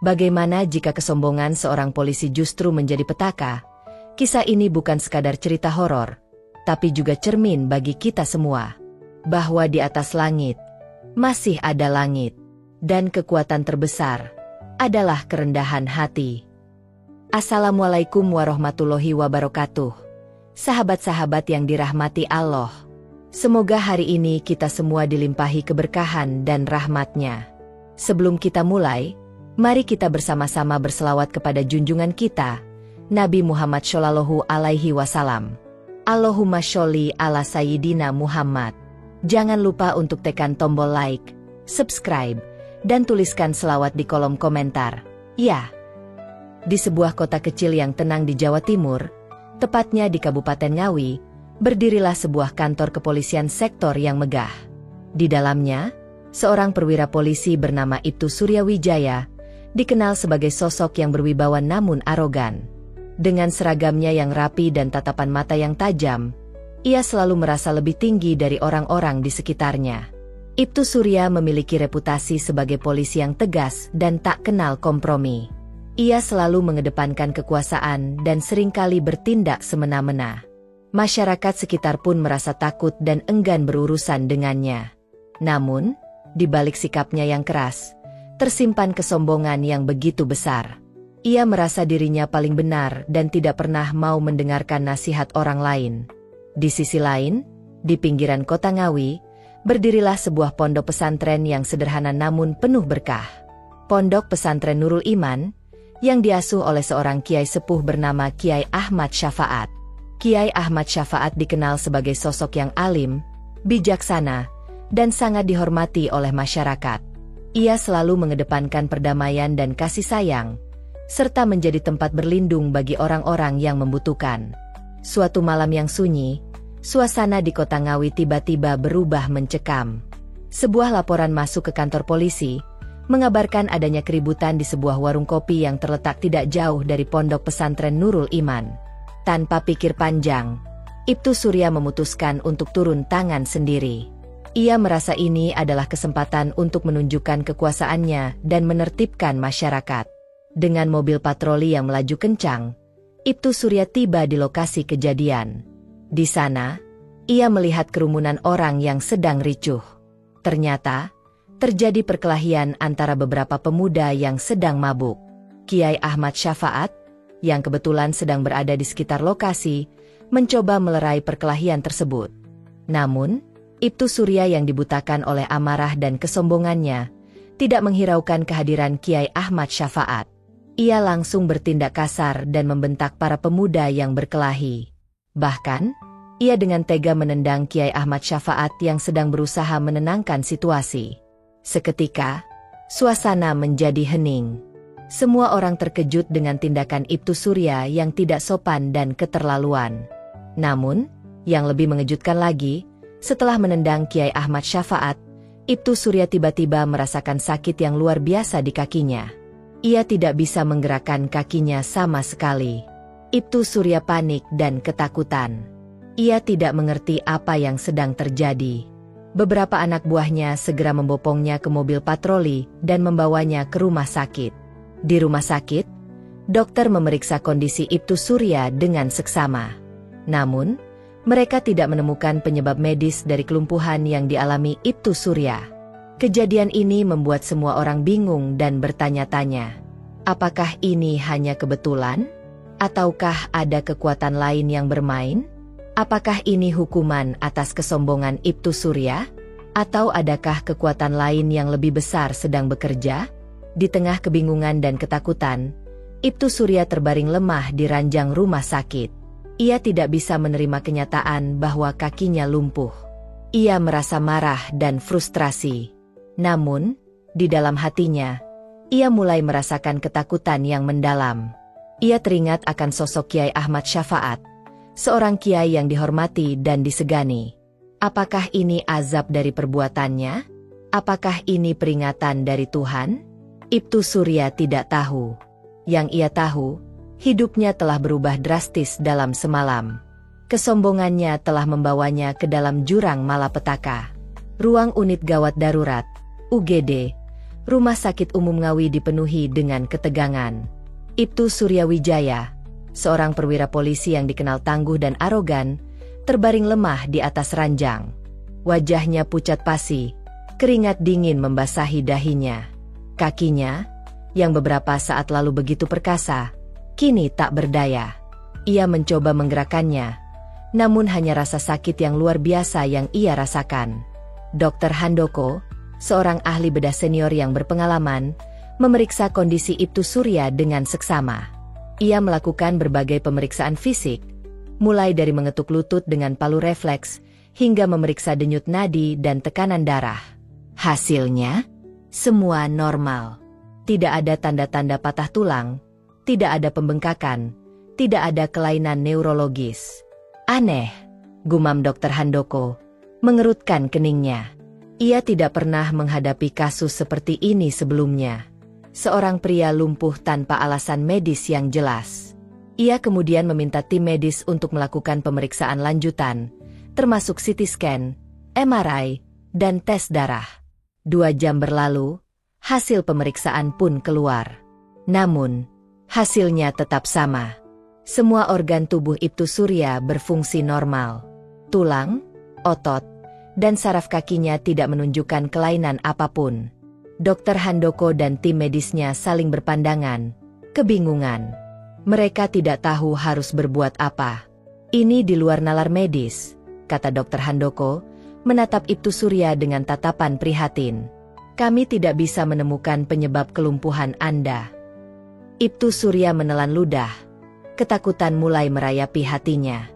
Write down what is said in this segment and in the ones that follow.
Bagaimana jika kesombongan seorang polisi justru menjadi petaka? Kisah ini bukan sekadar cerita horor, tapi juga cermin bagi kita semua. Bahwa di atas langit, masih ada langit. Dan kekuatan terbesar adalah kerendahan hati. Assalamualaikum warahmatullahi wabarakatuh. Sahabat-sahabat yang dirahmati Allah. Semoga hari ini kita semua dilimpahi keberkahan dan rahmat-Nya. Sebelum kita mulai, mari kita bersama-sama berselawat kepada junjungan kita, Nabi Muhammad Shallallahu Alaihi Wasallam. Allahumma sholli ala Sayyidina Muhammad. Jangan lupa untuk tekan tombol like, subscribe, dan tuliskan selawat di kolom komentar. Ya. Di sebuah kota kecil yang tenang di Jawa Timur, tepatnya di Kabupaten Ngawi, berdirilah sebuah kantor kepolisian sektor yang megah. Di dalamnya, seorang perwira polisi bernama Ibtu Suryawijaya, dikenal sebagai sosok yang berwibawa namun arogan. Dengan seragamnya yang rapi dan tatapan mata yang tajam, ia selalu merasa lebih tinggi dari orang-orang di sekitarnya. Ibtu Surya memiliki reputasi sebagai polisi yang tegas dan tak kenal kompromi. Ia selalu mengedepankan kekuasaan dan seringkali bertindak semena-mena. Masyarakat sekitar pun merasa takut dan enggan berurusan dengannya. Namun, di balik sikapnya yang keras, tersimpan kesombongan yang begitu besar. Ia merasa dirinya paling benar dan tidak pernah mau mendengarkan nasihat orang lain. Di sisi lain, di pinggiran kota Ngawi, berdirilah sebuah pondok pesantren yang sederhana namun penuh berkah. Pondok pesantren Nurul Iman, yang diasuh oleh seorang kiai sepuh bernama Kiai Ahmad Syafaat. Kiai Ahmad Syafaat dikenal sebagai sosok yang alim, bijaksana, dan sangat dihormati oleh masyarakat. Ia selalu mengedepankan perdamaian dan kasih sayang, serta menjadi tempat berlindung bagi orang-orang yang membutuhkan. Suatu malam yang sunyi, suasana di kota Ngawi tiba-tiba berubah mencekam. Sebuah laporan masuk ke kantor polisi, mengabarkan adanya keributan di sebuah warung kopi yang terletak tidak jauh dari pondok pesantren Nurul Iman. Tanpa pikir panjang, Ibtu Surya memutuskan untuk turun tangan sendiri. Ia merasa ini adalah kesempatan untuk menunjukkan kekuasaannya dan menertibkan masyarakat. Dengan mobil patroli yang melaju kencang, Ibtu Surya tiba di lokasi kejadian. Di sana, ia melihat kerumunan orang yang sedang ricuh. Ternyata, terjadi perkelahian antara beberapa pemuda yang sedang mabuk. Kiai Ahmad Syafaat, yang kebetulan sedang berada di sekitar lokasi, mencoba melerai perkelahian tersebut. Namun, Ibtu Surya yang dibutakan oleh amarah dan kesombongannya, tidak menghiraukan kehadiran Kiai Ahmad Syafaat. Ia langsung bertindak kasar dan membentak para pemuda yang berkelahi. Bahkan, ia dengan tega menendang Kiai Ahmad Syafaat yang sedang berusaha menenangkan situasi. Seketika, suasana menjadi hening. Semua orang terkejut dengan tindakan Ibtu Surya yang tidak sopan dan keterlaluan. Namun, yang lebih mengejutkan lagi, setelah menendang Kiai Ahmad Syafaat, Ibtu Surya tiba-tiba merasakan sakit yang luar biasa di kakinya. Ia tidak bisa menggerakkan kakinya sama sekali. Ibtu Surya panik dan ketakutan. Ia tidak mengerti apa yang sedang terjadi. Beberapa anak buahnya segera membopongnya ke mobil patroli dan membawanya ke rumah sakit. Di rumah sakit, dokter memeriksa kondisi Ibtu Surya dengan seksama. Namun, mereka tidak menemukan penyebab medis dari kelumpuhan yang dialami Ibtu Surya. Kejadian ini membuat semua orang bingung dan bertanya-tanya. Apakah ini hanya kebetulan? Ataukah ada kekuatan lain yang bermain? Apakah ini hukuman atas kesombongan Ibtu Surya? Atau adakah kekuatan lain yang lebih besar sedang bekerja? Di tengah kebingungan dan ketakutan, Ibtu Surya terbaring lemah di ranjang rumah sakit. Ia tidak bisa menerima kenyataan bahwa kakinya lumpuh. Ia merasa marah dan frustrasi. Namun, di dalam hatinya, ia mulai merasakan ketakutan yang mendalam. Ia teringat akan sosok Kiai Ahmad Syafaat, seorang kiai yang dihormati dan disegani. Apakah ini azab dari perbuatannya? Apakah ini peringatan dari Tuhan? Ibtu Surya tidak tahu. Yang ia tahu, hidupnya telah berubah drastis dalam semalam. Kesombongannya telah membawanya ke dalam jurang malapetaka. Ruang unit gawat darurat, UGD, Rumah Sakit Umum Ngawi dipenuhi dengan ketegangan. Ibtu Suryawijaya, seorang perwira polisi yang dikenal tangguh dan arogan, terbaring lemah di atas ranjang. Wajahnya pucat pasi, keringat dingin membasahi dahinya. Kakinya, yang beberapa saat lalu begitu perkasa, kini tak berdaya. Ia mencoba menggerakkannya, namun hanya rasa sakit yang luar biasa yang ia rasakan. Dr. Handoko, seorang ahli bedah senior yang berpengalaman, memeriksa kondisi Ibtu Surya dengan seksama. Ia melakukan berbagai pemeriksaan fisik, mulai dari mengetuk lutut dengan palu refleks, hingga memeriksa denyut nadi dan tekanan darah. Hasilnya, semua normal. Tidak ada tanda-tanda patah tulang, tidak ada pembengkakan, tidak ada kelainan neurologis. Aneh, gumam Dr. Handoko, mengerutkan keningnya. Ia tidak pernah menghadapi kasus seperti ini sebelumnya. Seorang pria lumpuh tanpa alasan medis yang jelas. Ia kemudian meminta tim medis untuk melakukan pemeriksaan lanjutan, termasuk CT scan, MRI, dan tes darah. 2 jam berlalu, hasil pemeriksaan pun keluar. Namun, hasilnya tetap sama. Semua organ tubuh Ibtu Surya berfungsi normal. Tulang, otot, dan saraf kakinya tidak menunjukkan kelainan apapun. Dr. Handoko dan tim medisnya saling berpandangan, kebingungan. Mereka tidak tahu harus berbuat apa. Ini di luar nalar medis, kata Dr. Handoko, menatap Ibtu Surya dengan tatapan prihatin. Kami tidak bisa menemukan penyebab kelumpuhan Anda. Ibtu Surya menelan ludah. Ketakutan mulai merayapi hatinya.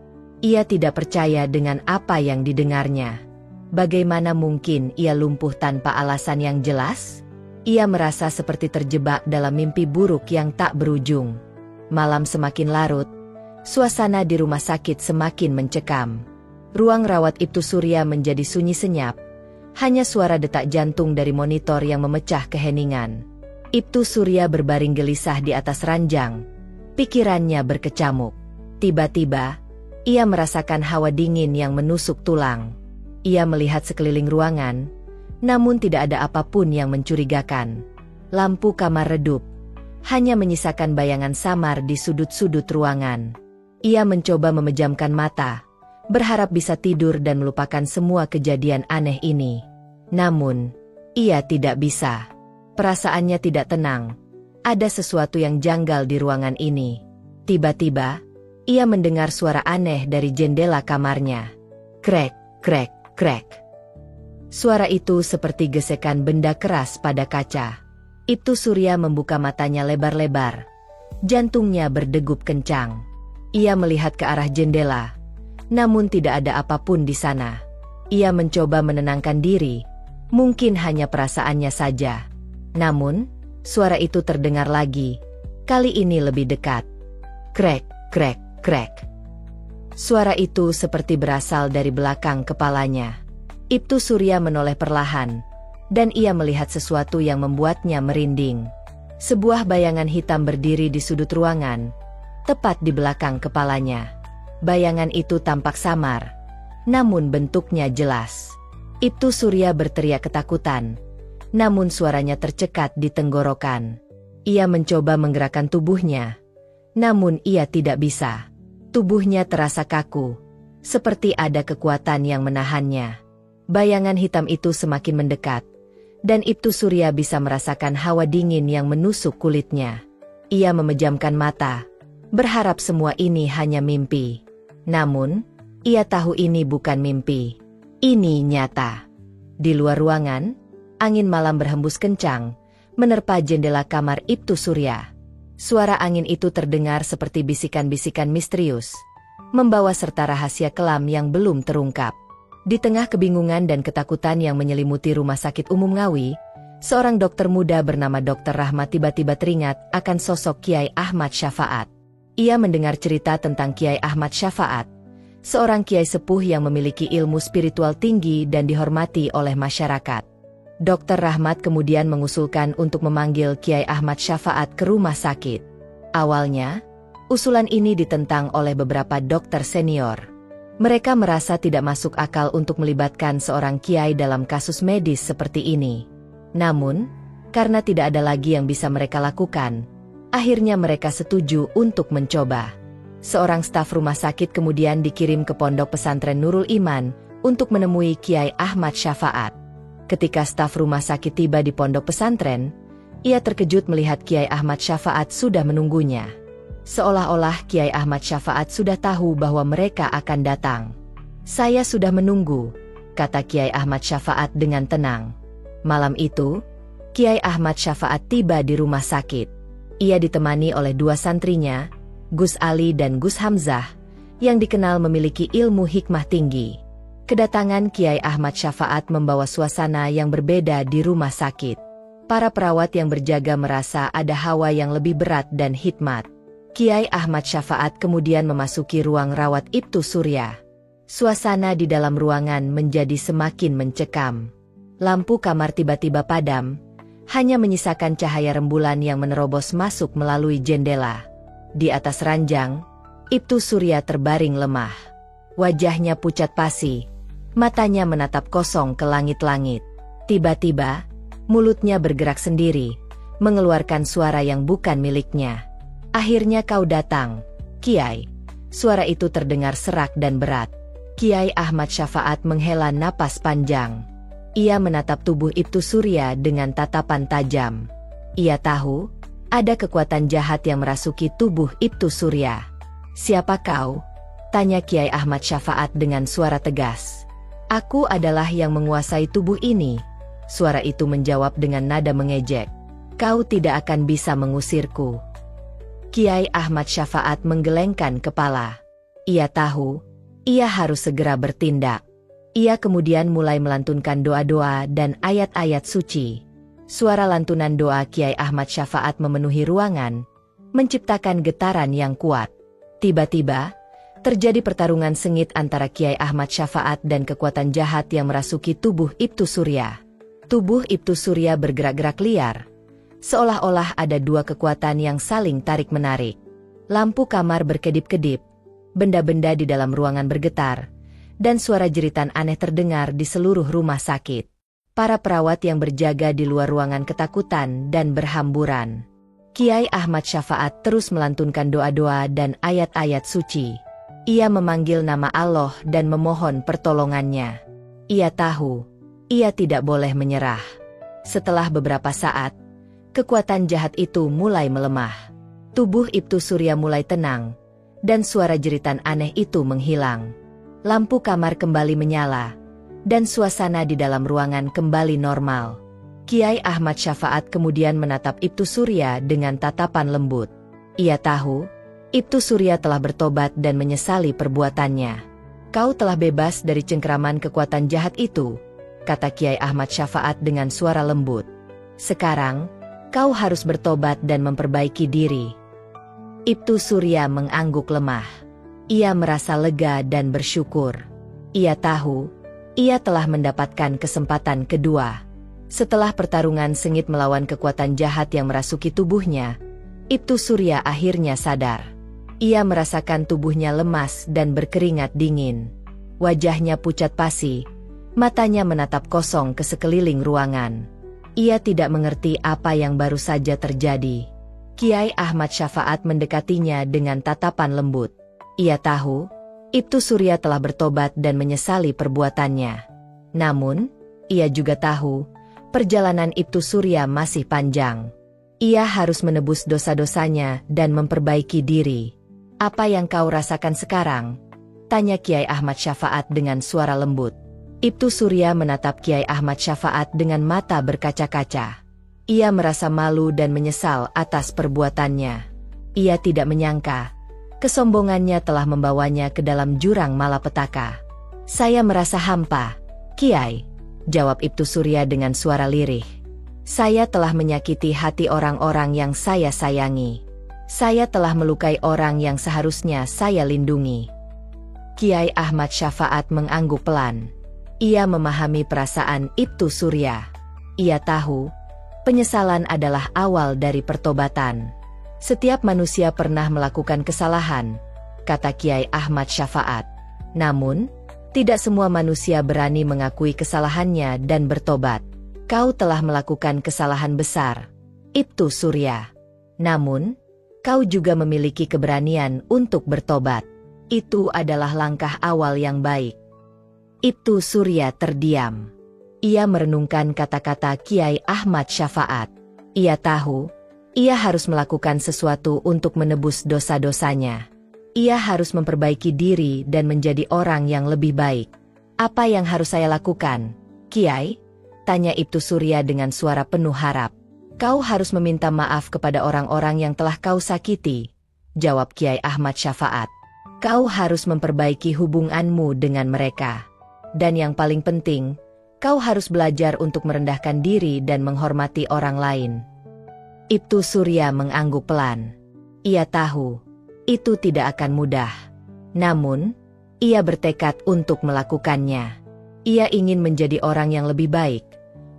Ia tidak percaya dengan apa yang didengarnya. Bagaimana mungkin ia lumpuh tanpa alasan yang jelas? Ia merasa seperti terjebak dalam mimpi buruk yang tak berujung. Malam semakin larut, suasana di rumah sakit semakin mencekam. Ruang rawat Ibtu Surya menjadi sunyi senyap. Hanya suara detak jantung dari monitor yang memecah keheningan. Ibtu Surya berbaring gelisah di atas ranjang. Pikirannya berkecamuk. Tiba-tiba, ia merasakan hawa dingin yang menusuk tulang. Ia melihat sekeliling ruangan, namun tidak ada apapun yang mencurigakan. Lampu kamar redup, hanya menyisakan bayangan samar di sudut-sudut ruangan. Ia mencoba memejamkan mata, berharap bisa tidur dan melupakan semua kejadian aneh ini. Namun, ia tidak bisa. Perasaannya tidak tenang. Ada sesuatu yang janggal di ruangan ini. Tiba-tiba, ia mendengar suara aneh dari jendela kamarnya. Krek, krek, krek. Suara itu seperti gesekan benda keras pada kaca. Ibtu Surya membuka matanya lebar-lebar. Jantungnya berdegup kencang. Ia melihat ke arah jendela, namun tidak ada apapun di sana. Ia mencoba menenangkan diri, mungkin hanya perasaannya saja. Namun, suara itu terdengar lagi. Kali ini lebih dekat. Krek, krek, krek. Suara itu seperti berasal dari belakang kepalanya. Ibtu Surya menoleh perlahan, dan ia melihat sesuatu yang membuatnya merinding. Sebuah bayangan hitam berdiri di sudut ruangan, tepat di belakang kepalanya. Bayangan itu tampak samar, namun bentuknya jelas. Ibtu Surya berteriak ketakutan, namun suaranya tercekat di tenggorokan. Ia mencoba menggerakkan tubuhnya, namun ia tidak bisa. Tubuhnya terasa kaku, seperti ada kekuatan yang menahannya. Bayangan hitam itu semakin mendekat, dan Ibtu Surya bisa merasakan hawa dingin yang menusuk kulitnya. Ia memejamkan mata, berharap semua ini hanya mimpi. Namun, ia tahu ini bukan mimpi. Ini nyata. Di luar ruangan, angin malam berhembus kencang, menerpa jendela kamar Ibtu Surya. Suara angin itu terdengar seperti bisikan-bisikan misterius, membawa serta rahasia kelam yang belum terungkap. Di tengah kebingungan dan ketakutan yang menyelimuti Rumah Sakit Umum Ngawi, seorang dokter muda bernama Dr. Rahmat tiba-tiba teringat akan sosok Kiai Ahmad Syafaat. Ia mendengar cerita tentang Kiai Ahmad Syafaat, seorang kiai sepuh yang memiliki ilmu spiritual tinggi dan dihormati oleh masyarakat. Dr. Rahmat kemudian mengusulkan untuk memanggil Kiai Ahmad Syafaat ke rumah sakit. Awalnya, usulan ini ditentang oleh beberapa dokter senior. Mereka merasa tidak masuk akal untuk melibatkan seorang kiai dalam kasus medis seperti ini. Namun, Karena tidak ada lagi yang bisa mereka lakukan, akhirnya mereka setuju untuk mencoba. Seorang staf rumah sakit kemudian dikirim ke pondok pesantren Nurul Iman untuk menemui Kiai Ahmad Syafaat. Ketika staf rumah sakit tiba di pondok pesantren, ia terkejut melihat Kiai Ahmad Syafaat sudah menunggunya. Seolah-olah Kiai Ahmad Syafaat sudah tahu bahwa mereka akan datang. "Saya sudah menunggu," kata Kiai Ahmad Syafaat dengan tenang. Malam itu, Kiai Ahmad Syafaat tiba di rumah sakit. Ia ditemani oleh dua santrinya, Gus Ali dan Gus Hamzah, yang dikenal memiliki ilmu hikmah tinggi. Kedatangan Kiai Ahmad Syafaat membawa suasana yang berbeda di rumah sakit. Para perawat yang berjaga merasa ada hawa yang lebih berat dan hikmat. Kiai Ahmad Syafaat kemudian memasuki ruang rawat Ibtu Surya. Suasana di dalam ruangan menjadi semakin mencekam. Lampu kamar tiba-tiba padam, hanya menyisakan cahaya rembulan yang menerobos masuk melalui jendela. Di atas ranjang, Ibtu Surya terbaring lemah. Wajahnya pucat pasi, matanya menatap kosong ke langit-langit. Tiba-tiba, mulutnya bergerak sendiri, mengeluarkan suara yang bukan miliknya. "Akhirnya kau datang, Kiai." Suara itu terdengar serak dan berat. Kiai Ahmad Syafaat menghela napas panjang. Ia menatap tubuh Ibtu Surya dengan tatapan tajam. Ia tahu, ada kekuatan jahat yang merasuki tubuh Ibtu Surya. "Siapa kau?" tanya Kiai Ahmad Syafaat dengan suara tegas. "Aku adalah yang menguasai tubuh ini." Suara itu menjawab dengan nada mengejek. "Kau tidak akan bisa mengusirku." Kiai Ahmad Syafaat menggelengkan kepala. Ia tahu, ia harus segera bertindak. Ia kemudian mulai melantunkan doa-doa dan ayat-ayat suci. Suara lantunan doa Kiai Ahmad Syafaat memenuhi ruangan, menciptakan getaran yang kuat. Tiba-tiba, terjadi pertarungan sengit antara Kiai Ahmad Syafaat dan kekuatan jahat yang merasuki tubuh Ibtu Surya. Tubuh Ibtu Surya bergerak-gerak liar, seolah-olah ada dua kekuatan yang saling tarik-menarik. Lampu kamar berkedip-kedip, benda-benda di dalam ruangan bergetar, dan suara jeritan aneh terdengar di seluruh rumah sakit. Para perawat yang berjaga di luar ruangan ketakutan dan berhamburan. Kiai Ahmad Syafaat terus melantunkan doa-doa dan ayat-ayat suci. Ia memanggil nama Allah dan memohon pertolongannya. Ia tahu, ia tidak boleh menyerah. Setelah beberapa saat, kekuatan jahat itu mulai melemah. Tubuh Ibtu Surya mulai tenang, dan suara jeritan aneh itu menghilang. Lampu kamar kembali menyala, dan suasana di dalam ruangan kembali normal. Kiai Ahmad Syafaat kemudian menatap Ibtu Surya dengan tatapan lembut. Ia tahu, Ibtu Surya telah bertobat dan menyesali perbuatannya. "Kau telah bebas dari cengkeraman kekuatan jahat itu," kata Kiai Ahmad Syafaat dengan suara lembut. "Sekarang, kau harus bertobat dan memperbaiki diri." Ibtu Surya mengangguk lemah. Ia merasa lega dan bersyukur. Ia tahu, ia telah mendapatkan kesempatan kedua. Setelah pertarungan sengit melawan kekuatan jahat yang merasuki tubuhnya, Ibtu Surya akhirnya sadar. Ia merasakan tubuhnya lemas dan berkeringat dingin. Wajahnya pucat pasi. Matanya menatap kosong ke sekeliling ruangan. Ia tidak mengerti apa yang baru saja terjadi. Kiai Ahmad Syafaat mendekatinya dengan tatapan lembut. Ia tahu, Ibtu Surya telah bertobat dan menyesali perbuatannya. Namun, ia juga tahu, perjalanan Ibtu Surya masih panjang. Ia harus menebus dosa-dosanya dan memperbaiki diri. "Apa yang kau rasakan sekarang?" tanya Kiai Ahmad Syafaat dengan suara lembut. Ibtu Surya menatap Kiai Ahmad Syafaat dengan mata berkaca-kaca. Ia merasa malu dan menyesal atas perbuatannya. Ia tidak menyangka, kesombongannya telah membawanya ke dalam jurang malapetaka. "Saya merasa hampa, Kiai," jawab Ibtu Surya dengan suara lirih. "Saya telah menyakiti hati orang-orang yang saya sayangi. Saya telah melukai orang yang seharusnya saya lindungi." Kiai Ahmad Syafaat mengangguk pelan. Ia memahami perasaan Ibtu Surya. Ia tahu, penyesalan adalah awal dari pertobatan. Setiap manusia pernah melakukan kesalahan, kata Kiai Ahmad Syafaat. Namun, tidak semua manusia berani mengakui kesalahannya dan bertobat. Kau telah melakukan kesalahan besar, Ibtu Surya. Namun, kau juga memiliki keberanian untuk bertobat. Itu adalah langkah awal yang baik. Ibtu Surya terdiam. Ia merenungkan kata-kata Kiai Ahmad Syafaat. Ia tahu, ia harus melakukan sesuatu untuk menebus dosa-dosanya. Ia harus memperbaiki diri dan menjadi orang yang lebih baik. Apa yang harus saya lakukan, Kiai? Tanya Ibtu Surya dengan suara penuh harap. Kau harus meminta maaf kepada orang-orang yang telah kau sakiti, jawab Kiai Ahmad Syafaat. Kau harus memperbaiki hubunganmu dengan mereka. Dan yang paling penting, kau harus belajar untuk merendahkan diri dan menghormati orang lain. Ibtu Surya mengangguk pelan. Ia tahu, itu tidak akan mudah. Namun, ia bertekad untuk melakukannya. Ia ingin menjadi orang yang lebih baik.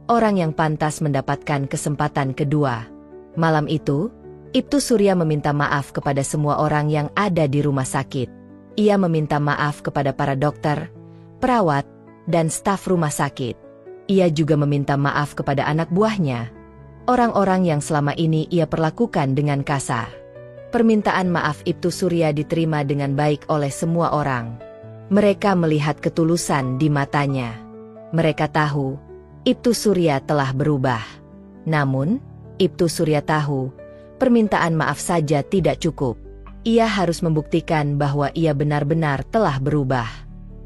Orang yang pantas mendapatkan kesempatan kedua. Malam itu, Ibtu Surya meminta maaf kepada semua orang yang ada di rumah sakit. Ia meminta maaf kepada para dokter, perawat, dan staf rumah sakit. Ia juga meminta maaf kepada anak buahnya, orang-orang yang selama ini ia perlakukan dengan kasar. Permintaan maaf Ibtu Surya diterima dengan baik oleh semua orang. Mereka melihat ketulusan di matanya. Mereka tahu, Ibtu Surya telah berubah. Namun, Ibtu Surya tahu, permintaan maaf saja tidak cukup. Ia harus membuktikan bahwa ia benar-benar telah berubah.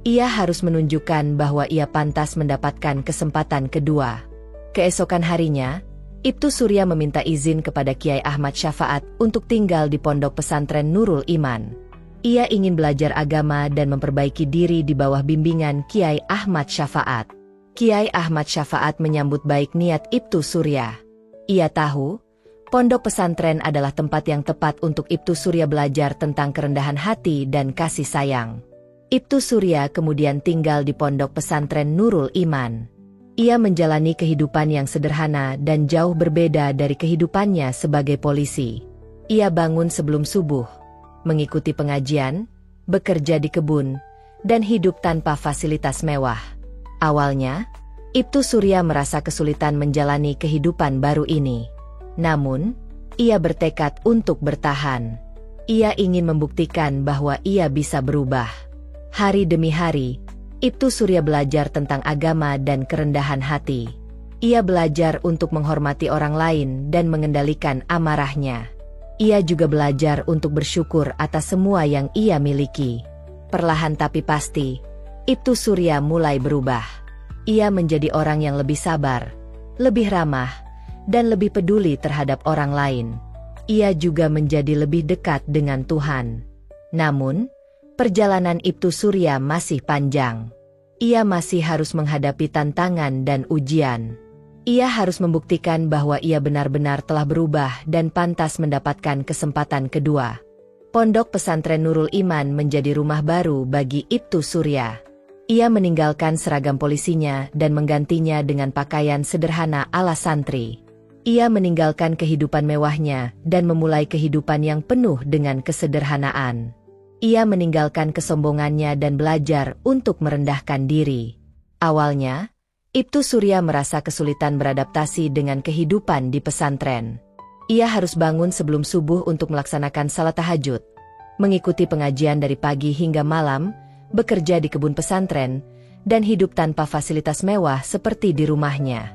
Ia harus menunjukkan bahwa ia pantas mendapatkan kesempatan kedua. Keesokan harinya, Ibtu Surya meminta izin kepada Kiai Ahmad Syafaat untuk tinggal di pondok pesantren Nurul Iman. Ia ingin belajar agama dan memperbaiki diri di bawah bimbingan Kiai Ahmad Syafaat. Kiai Ahmad Syafaat menyambut baik niat Ibtu Surya. Ia tahu, pondok pesantren adalah tempat yang tepat untuk Ibtu Surya belajar tentang kerendahan hati dan kasih sayang. Ibtu Surya kemudian tinggal di pondok pesantren Nurul Iman. Ia menjalani kehidupan yang sederhana dan jauh berbeda dari kehidupannya sebagai polisi. Ia bangun sebelum subuh, mengikuti pengajian, bekerja di kebun, dan hidup tanpa fasilitas mewah. Awalnya, Ibtu Surya merasa kesulitan menjalani kehidupan baru ini. Namun, ia bertekad untuk bertahan. Ia ingin membuktikan bahwa ia bisa berubah. Hari demi hari, Ibtu Surya belajar tentang agama dan kerendahan hati. Ia belajar untuk menghormati orang lain dan mengendalikan amarahnya. Ia juga belajar untuk bersyukur atas semua yang ia miliki. Perlahan tapi pasti, Ibtu Surya mulai berubah. Ia menjadi orang yang lebih sabar, lebih ramah, dan lebih peduli terhadap orang lain. Ia juga menjadi lebih dekat dengan Tuhan. Namun, perjalanan Ibtu Surya masih panjang. Ia masih harus menghadapi tantangan dan ujian. Ia harus membuktikan bahwa ia benar-benar telah berubah dan pantas mendapatkan kesempatan kedua. Pondok pesantren Nurul Iman menjadi rumah baru bagi Ibtu Surya. Ia meninggalkan seragam polisinya dan menggantinya dengan pakaian sederhana ala santri. Ia meninggalkan kehidupan mewahnya dan memulai kehidupan yang penuh dengan kesederhanaan. Ia meninggalkan kesombongannya dan belajar untuk merendahkan diri. Awalnya, Ibtu Surya merasa kesulitan beradaptasi dengan kehidupan di pesantren. Ia harus bangun sebelum subuh untuk melaksanakan salat tahajud, mengikuti pengajian dari pagi hingga malam, bekerja di kebun pesantren, dan hidup tanpa fasilitas mewah seperti di rumahnya.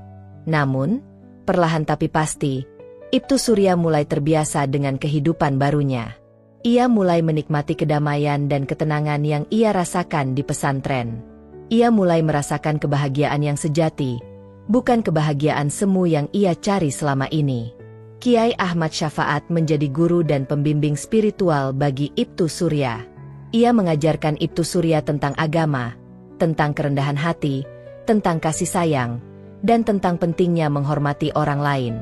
Namun, perlahan tapi pasti, Ibtu Surya mulai terbiasa dengan kehidupan barunya. Ia mulai menikmati kedamaian dan ketenangan yang ia rasakan di pesantren. Ia mulai merasakan kebahagiaan yang sejati, bukan kebahagiaan semu yang ia cari selama ini. Kiai Ahmad Syafaat menjadi guru dan pembimbing spiritual bagi Ibtu Surya. Ia mengajarkan Ibtu Surya tentang agama, tentang kerendahan hati, tentang kasih sayang, dan tentang pentingnya menghormati orang lain.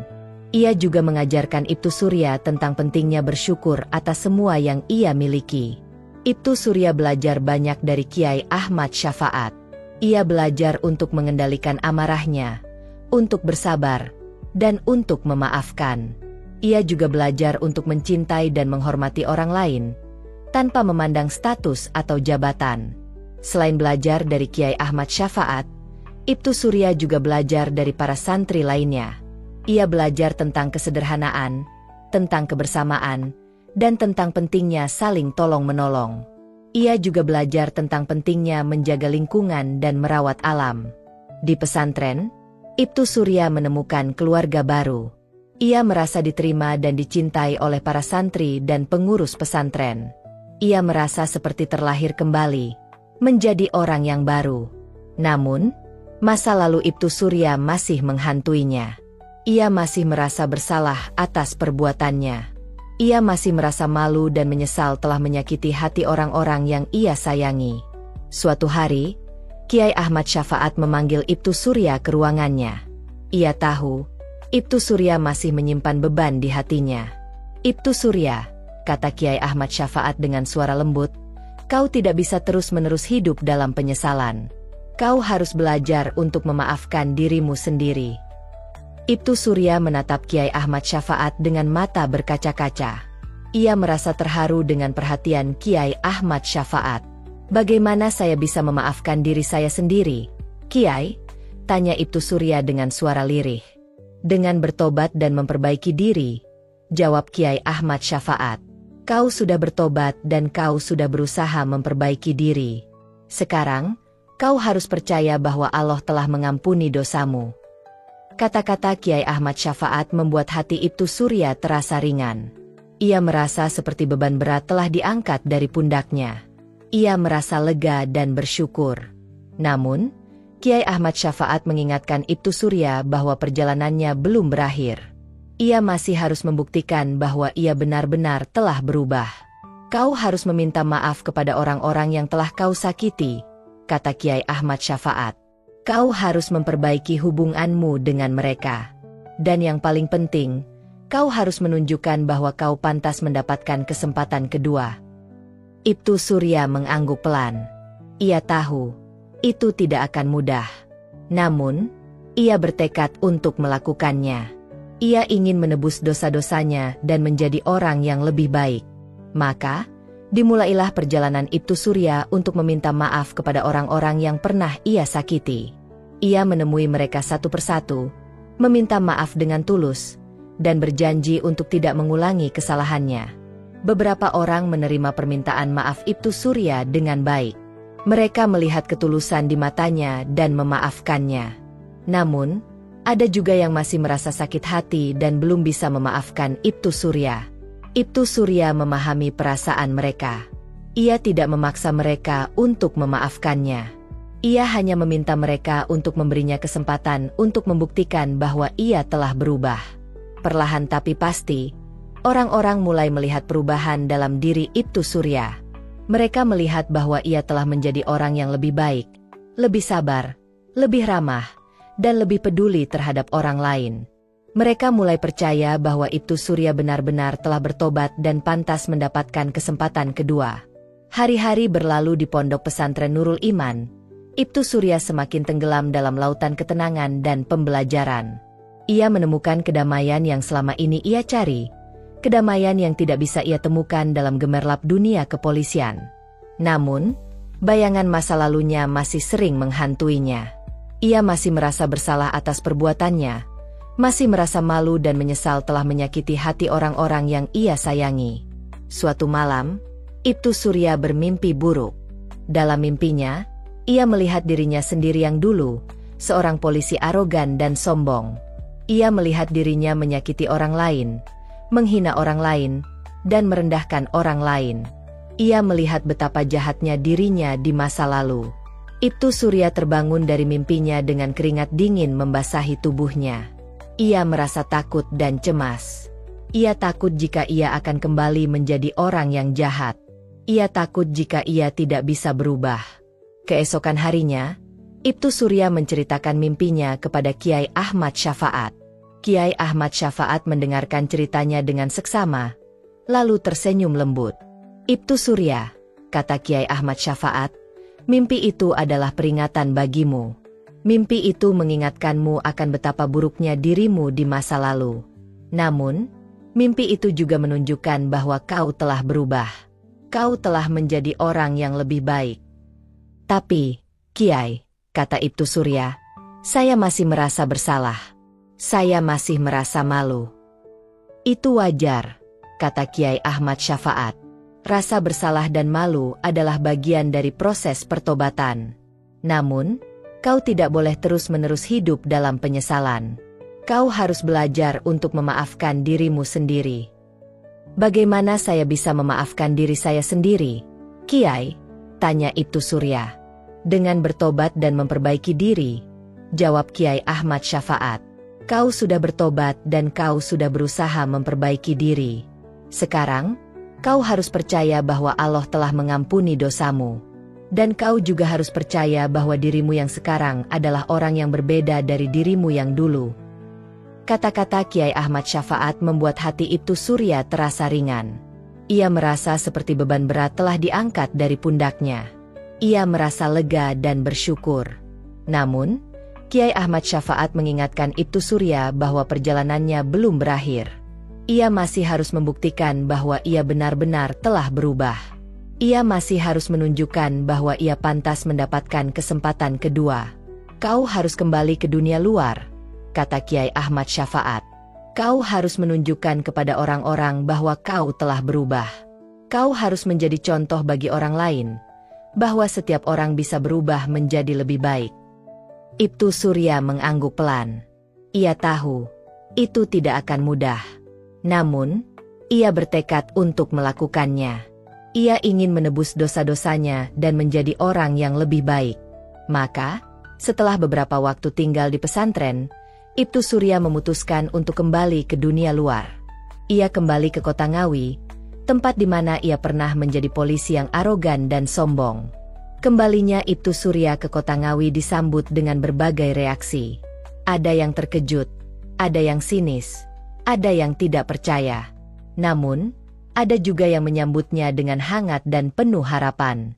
Ia juga mengajarkan Ibtu Surya tentang pentingnya bersyukur atas semua yang ia miliki. Ibtu Surya belajar banyak dari Kiai Ahmad Syafaat. Ia belajar untuk mengendalikan amarahnya, untuk bersabar, dan untuk memaafkan. Ia juga belajar untuk mencintai dan menghormati orang lain, tanpa memandang status atau jabatan. Selain belajar dari Kiai Ahmad Syafaat, Ibtu Surya juga belajar dari para santri lainnya. Ia belajar tentang kesederhanaan, tentang kebersamaan, dan tentang pentingnya saling tolong-menolong. Ia juga belajar tentang pentingnya menjaga lingkungan dan merawat alam. Di pesantren, Ibtu Surya menemukan keluarga baru. Ia merasa diterima dan dicintai oleh para santri dan pengurus pesantren. Ia merasa seperti terlahir kembali, menjadi orang yang baru. Namun, masa lalu Ibtu Surya masih menghantuinya. Ia masih merasa bersalah atas perbuatannya. Ia masih merasa malu dan menyesal telah menyakiti hati orang-orang yang ia sayangi. Suatu hari, Kiai Ahmad Syafaat memanggil Ibtu Surya ke ruangannya. Ia tahu, Ibtu Surya masih menyimpan beban di hatinya. "Ibtu Surya," kata Kiai Ahmad Syafaat dengan suara lembut, "kau tidak bisa terus-menerus hidup dalam penyesalan. Kau harus belajar untuk memaafkan dirimu sendiri." Ibtu Surya menatap Kiai Ahmad Syafaat dengan mata berkaca-kaca. Ia merasa terharu dengan perhatian Kiai Ahmad Syafaat. "Bagaimana saya bisa memaafkan diri saya sendiri, Kiai?" tanya Ibtu Surya dengan suara lirih. "Dengan bertobat dan memperbaiki diri," jawab Kiai Ahmad Syafaat. "Kau sudah bertobat dan kau sudah berusaha memperbaiki diri. Sekarang, kau harus percaya bahwa Allah telah mengampuni dosamu." Kata-kata Kiai Ahmad Syafaat membuat hati Ibtu Surya terasa ringan. Ia merasa seperti beban berat telah diangkat dari pundaknya. Ia merasa lega dan bersyukur. Namun, Kiai Ahmad Syafaat mengingatkan Ibtu Surya bahwa perjalanannya belum berakhir. Ia masih harus membuktikan bahwa ia benar-benar telah berubah. "Kau harus meminta maaf kepada orang-orang yang telah kau sakiti," kata Kiai Ahmad Syafaat. "Kau harus memperbaiki hubunganmu dengan mereka. Dan yang paling penting, kau harus menunjukkan bahwa kau pantas mendapatkan kesempatan kedua." Ibtu Surya mengangguk pelan. Ia tahu, itu tidak akan mudah. Namun, ia bertekad untuk melakukannya. Ia ingin menebus dosa-dosanya dan menjadi orang yang lebih baik. Maka, dimulailah perjalanan Ibtu Surya untuk meminta maaf kepada orang-orang yang pernah ia sakiti. Ia menemui mereka satu persatu, meminta maaf dengan tulus, dan berjanji untuk tidak mengulangi kesalahannya. Beberapa orang menerima permintaan maaf Ibtu Surya dengan baik. Mereka melihat ketulusan di matanya dan memaafkannya. Namun, ada juga yang masih merasa sakit hati dan belum bisa memaafkan Ibtu Surya. Ibtu Surya memahami perasaan mereka. Ia tidak memaksa mereka untuk memaafkannya. Ia hanya meminta mereka untuk memberinya kesempatan untuk membuktikan bahwa ia telah berubah. Perlahan tapi pasti, orang-orang mulai melihat perubahan dalam diri Ibtu Surya. Mereka melihat bahwa ia telah menjadi orang yang lebih baik, lebih sabar, lebih ramah, dan lebih peduli terhadap orang lain. Mereka mulai percaya bahwa Ibtu Surya benar-benar telah bertobat dan pantas mendapatkan kesempatan kedua. Hari-hari berlalu di pondok pesantren Nurul Iman. Ibtu Surya semakin tenggelam dalam lautan ketenangan dan pembelajaran. Ia menemukan kedamaian yang selama ini ia cari. Kedamaian yang tidak bisa ia temukan dalam gemerlap dunia kepolisian. Namun, bayangan masa lalunya masih sering menghantuinya. Ia masih merasa bersalah atas perbuatannya, masih merasa malu dan menyesal telah menyakiti hati orang-orang yang ia sayangi. Suatu malam, Ibtu Surya bermimpi buruk. Dalam mimpinya, ia melihat dirinya sendiri yang dulu, seorang polisi arogan dan sombong. Ia melihat dirinya menyakiti orang lain, menghina orang lain, dan merendahkan orang lain. Ia melihat betapa jahatnya dirinya di masa lalu. Ibtu Surya terbangun dari mimpinya dengan keringat dingin membasahi tubuhnya. Ia merasa takut dan cemas. Ia takut jika ia akan kembali menjadi orang yang jahat. Ia takut jika ia tidak bisa berubah. Keesokan harinya, Ibtu Surya menceritakan mimpinya kepada Kiai Ahmad Syafaat. Kiai Ahmad Syafaat mendengarkan ceritanya dengan seksama, lalu tersenyum lembut. "Ibtu Surya," kata Kiai Ahmad Syafaat, "mimpi itu adalah peringatan bagimu. Mimpi itu mengingatkanmu akan betapa buruknya dirimu di masa lalu. Namun, mimpi itu juga menunjukkan bahwa kau telah berubah. Kau telah menjadi orang yang lebih baik." "Tapi, Kiai," kata Ibtu Surya, Saya masih merasa bersalah. Saya masih merasa malu. Itu wajar, kata Kiai Ahmad Syafaat. Rasa bersalah dan malu adalah bagian dari proses pertobatan. Namun, kau tidak boleh terus-menerus hidup dalam penyesalan. Kau harus belajar untuk memaafkan dirimu sendiri. Bagaimana saya bisa memaafkan diri saya sendiri, Kiai? Tanya Ibtu Surya. Dengan bertobat dan memperbaiki diri, jawab Kiai Ahmad Syafaat. Kau sudah bertobat dan kau sudah berusaha memperbaiki diri. Sekarang, kau harus percaya bahwa Allah telah mengampuni dosamu. Dan kau juga harus percaya bahwa dirimu yang sekarang adalah orang yang berbeda dari dirimu yang dulu. Kata-kata Kiai Ahmad Syafaat membuat hati Ibtu Surya terasa ringan. Ia merasa seperti beban berat telah diangkat dari pundaknya. Ia merasa lega dan bersyukur. Namun, Kiai Ahmad Syafaat mengingatkan Ibtu Surya bahwa perjalanannya belum berakhir. Ia masih harus membuktikan bahwa ia benar-benar telah berubah. Ia masih harus menunjukkan bahwa ia pantas mendapatkan kesempatan kedua. Kau harus kembali ke dunia luar, kata Kiai Ahmad Syafaat. Kau harus menunjukkan kepada orang-orang bahwa kau telah berubah. Kau harus menjadi contoh bagi orang lain, bahwa setiap orang bisa berubah menjadi lebih baik. Ibtu Surya mengangguk pelan. Ia tahu, itu tidak akan mudah. Namun, ia bertekad untuk melakukannya. Ia ingin menebus dosa-dosanya dan menjadi orang yang lebih baik. Maka, setelah beberapa waktu tinggal di pesantren, Ibtu Surya memutuskan untuk kembali ke dunia luar. Ia kembali ke kota Ngawi, tempat di mana ia pernah menjadi polisi yang arogan dan sombong. Kembalinya Ibtu Surya ke kota Ngawi disambut dengan berbagai reaksi. Ada yang terkejut, ada yang sinis, ada yang tidak percaya. Namun, ada juga yang menyambutnya dengan hangat dan penuh harapan.